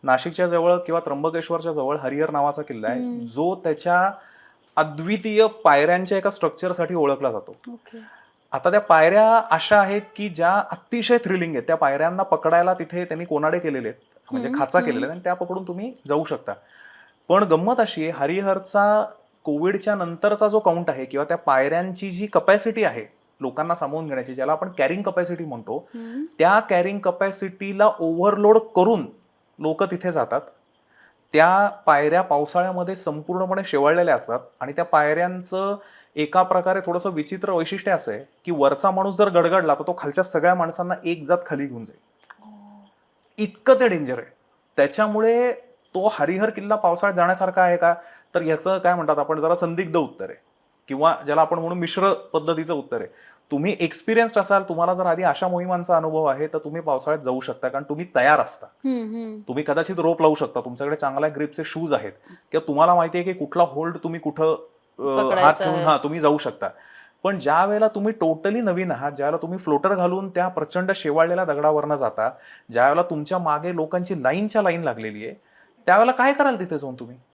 नाशिकच्या जवळ किंवा त्र्यंबकेश्वरच्या जवळ हरिहर नावाचा किल्ला आहे, जो त्याच्या अद्वितीय पायऱ्यांच्या एका स्ट्रक्चरसाठी ओळखला जातो. आता त्या पायऱ्या अशा आहेत की ज्या अतिशय थ्रिलिंग आहेत. त्या पायऱ्यांना पकडायला तिथे त्यांनी कोनाडे केलेले आहेत, म्हणजे खाचा केलेल्या आहेत, आणि त्या पकडून तुम्ही जाऊ शकता. पण गंमत अशी आहे, हरिहरचा कोविडच्या नंतरचा जो काउंट आहे किंवा त्या पायऱ्यांची जी कपॅसिटी आहे लोकांना सामावून घेण्याची, ज्याला आपण कॅरिंग कपॅसिटी म्हणतो, त्या कॅरिंग कपॅसिटीला ओव्हरलोड करून लोक तिथे जातात. त्या पायऱ्या पावसाळ्यामध्ये संपूर्णपणे शेवाळलेल्या असतात आणि त्या पायऱ्यांचं एका प्रकारे थोडंसं विचित्र वैशिष्ट्य असं आहे की वरचा माणूस जर गडगडला तर तो खालच्या सगळ्या माणसांना एक जात खाली घेऊन जाईल, इतकं ते डेंजर आहे. त्याच्यामुळे तो हरिहर किल्ला पावसाळ्यात जाण्यासारखा आहे का, तर याचं काय म्हणतात आपण जरा संदिग्ध उत्तर आहे, किंवा ज्याला आपण म्हणून मिश्र पद्धतीचं उत्तर आहे. तुम्ही एक्सपिरियन्स्ड असाल, तुम्हाला जर आधी अशा मोहिमांचा अनुभव आहे, तर तुम्ही पावसाळ्यात जाऊ शकता, कारण तुम्ही तयार असता. तुम्ही कदाचित रोप लावू शकता, तुमच्याकडे चांगल्या ग्रिपचे शूज आहेत, किंवा तुम्हाला माहिती आहे की कुठला होल्ड तुम्ही कुठं हात ठेवून तुम्ही जाऊ शकता. पण ज्या वेळेला तुम्ही टोटली नवीन आहात, ज्यावेळेला तुम्ही फ्लोटर घालून त्या प्रचंड शेवाळलेल्या दगडावरनं जाता, ज्यावेळेला तुमच्या मागे लोकांची लाईनच्या लाईन लागलेली आहे, त्यावेळेला काय कराल तिथे जाऊन तुम्ही?